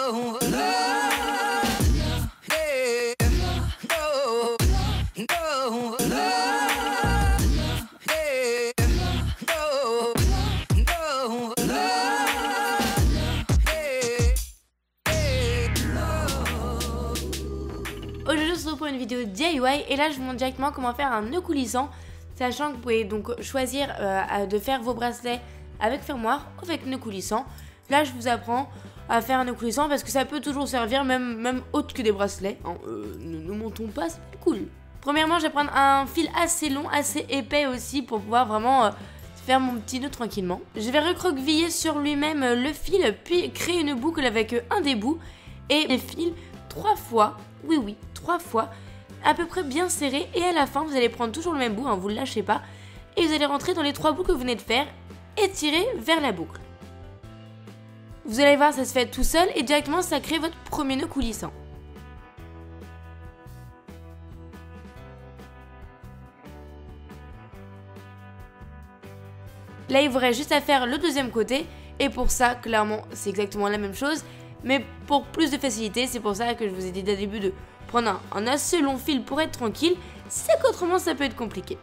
Aujourd'hui, on se retrouve pour une vidéo DIY et là je vous montre directement comment faire un nœud coulissant, sachant que vous pouvez donc choisir de faire vos bracelets avec fermoir ou avec nœud coulissant. Là je vous apprends à faire un nœud coulissant parce que ça peut toujours servir, même autre que des bracelets. Hein, ne nous montons pas, c'est cool. Premièrement, je vais prendre un fil assez long, assez épais aussi pour pouvoir vraiment faire mon petit nœud tranquillement. Je vais recroqueviller sur lui-même le fil, puis créer une boucle avec un des bouts et les fils 3 fois, oui, 3 fois, à peu près bien serré, et à la fin vous allez prendre toujours le même bout, hein, vous ne lâchez pas, et vous allez rentrer dans les 3 bouts que vous venez de faire et tirer vers la boucle. Vous allez voir, ça se fait tout seul et directement ça crée votre premier nœud coulissant. Là il vous reste juste à faire le deuxième côté, et pour ça clairement c'est exactement la même chose, mais pour plus de facilité, c'est pour ça que je vous ai dit dès le début de prendre un assez long fil pour être tranquille, c'est qu'autrement ça peut être compliqué.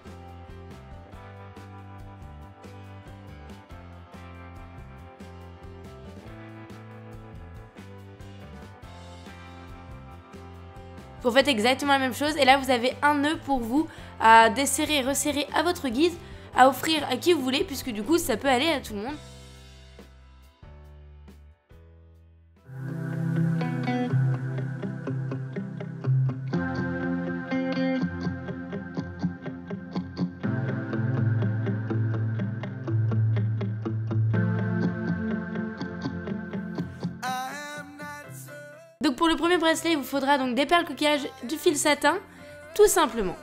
Vous faites exactement la même chose et là vous avez un nœud pour vous à desserrer et resserrer à votre guise, à offrir à qui vous voulez, puisque du coup ça peut aller à tout le monde. Donc pour le premier bracelet, il vous faudra donc des perles coquillages, du fil satin, tout simplement.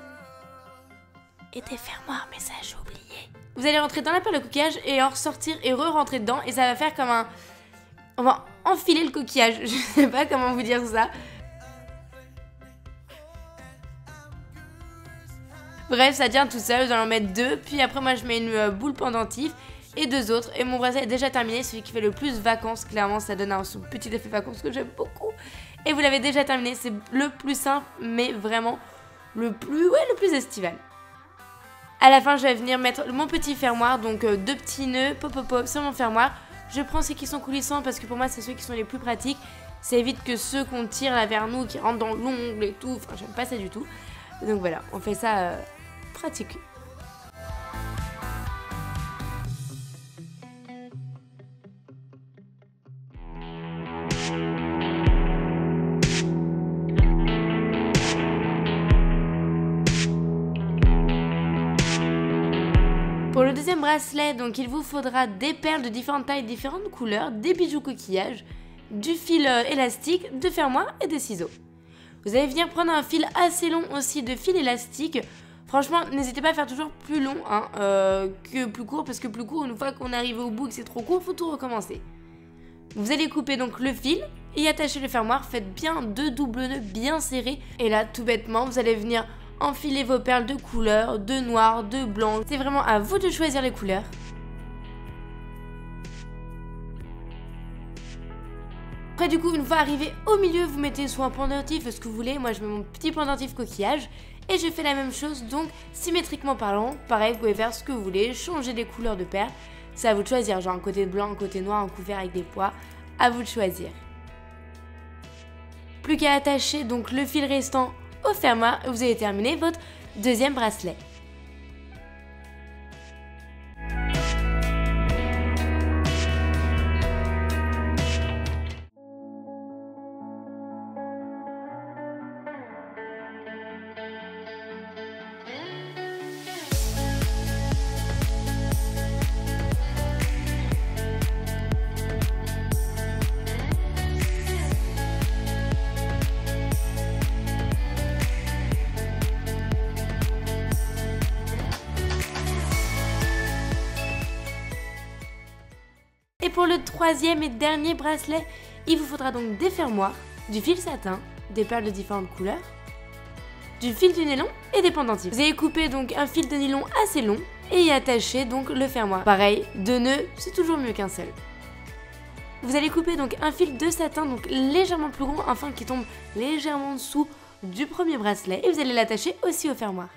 Et des fermoirs, mais ça j'ai oublié. Vous allez rentrer dans la perle de coquillage et en ressortir et re-rentrer dedans, et ça va faire comme un... On va enfiler le coquillage, je sais pas comment vous dire ça. Bref, ça tient tout seul, vous allez en mettre 2, puis après moi je mets une boule pendentive et 2 autres, et mon bracelet est déjà terminé. Celui qui fait le plus vacances, clairement ça donne un petit effet vacances que j'aime beaucoup, et vous l'avez déjà terminé. C'est le plus simple mais vraiment le plus estival. À la fin je vais venir mettre mon petit fermoir, donc 2 petits nœuds pop sur mon fermoir. Je prends ceux qui sont coulissants parce que pour moi c'est ceux qui sont les plus pratiques. Ça évite que ceux qu'on tire là vers nous, qui rentrent dans l'ongle et tout, enfin j'aime pas ça du tout. Donc voilà, on fait ça pratique. Pour le deuxième bracelet, donc il vous faudra des perles de différentes tailles, différentes couleurs, des bijoux coquillages, du fil élastique, de fermoir et des ciseaux. Vous allez venir prendre un fil assez long aussi de fil élastique. Franchement, n'hésitez pas à faire toujours plus long que plus court, parce que plus court, une fois qu'on arrive au bout et que c'est trop court, il faut tout recommencer. Vous allez couper donc le fil et attacher le fermoir. Faites bien 2 doubles nœuds bien serrés. Et là, tout bêtement, vous allez venir enfiler vos perles de couleur, de noir, de blanc. C'est vraiment à vous de choisir les couleurs. Après du coup, une fois arrivé au milieu, vous mettez soit un pendentif, ce que vous voulez. Moi je mets mon petit pendentif coquillage et je fais la même chose, donc symétriquement parlant. Pareil, vous pouvez faire ce que vous voulez, changer les couleurs de perles. C'est à vous de choisir, genre un côté blanc, un côté noir, un couvert avec des pois. À vous de choisir. Plus qu'à attacher donc le fil restant au fermoir, vous allez terminer votre deuxième bracelet. Et pour le troisième et dernier bracelet, il vous faudra donc des fermoirs, du fil satin, des perles de différentes couleurs, du fil de nylon et des pendentifs. Vous allez couper donc un fil de nylon assez long et y attacher donc le fermoir. Pareil, 2 nœuds, c'est toujours mieux qu'un seul. Vous allez couper donc un fil de satin donc légèrement plus grand afin qu'il tombe légèrement en dessous du premier bracelet et vous allez l'attacher aussi au fermoir.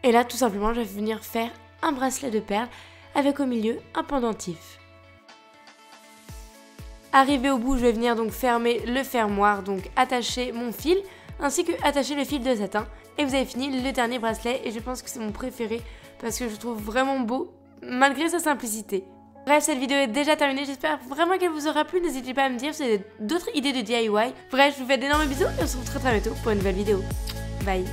Et là tout simplement je vais venir faire un bracelet de perles avec au milieu un pendentif. Arrivé au bout, je vais venir donc fermer le fermoir, donc attacher mon fil ainsi que attacher le fil de satin. Et vous avez fini le dernier bracelet et je pense que c'est mon préféré parce que je le trouve vraiment beau malgré sa simplicité. Bref, cette vidéo est déjà terminée, j'espère vraiment qu'elle vous aura plu. N'hésitez pas à me dire si vous avez d'autres idées de DIY. Bref, je vous fais d'énormes bisous et on se retrouve très bientôt pour une nouvelle vidéo. Bye.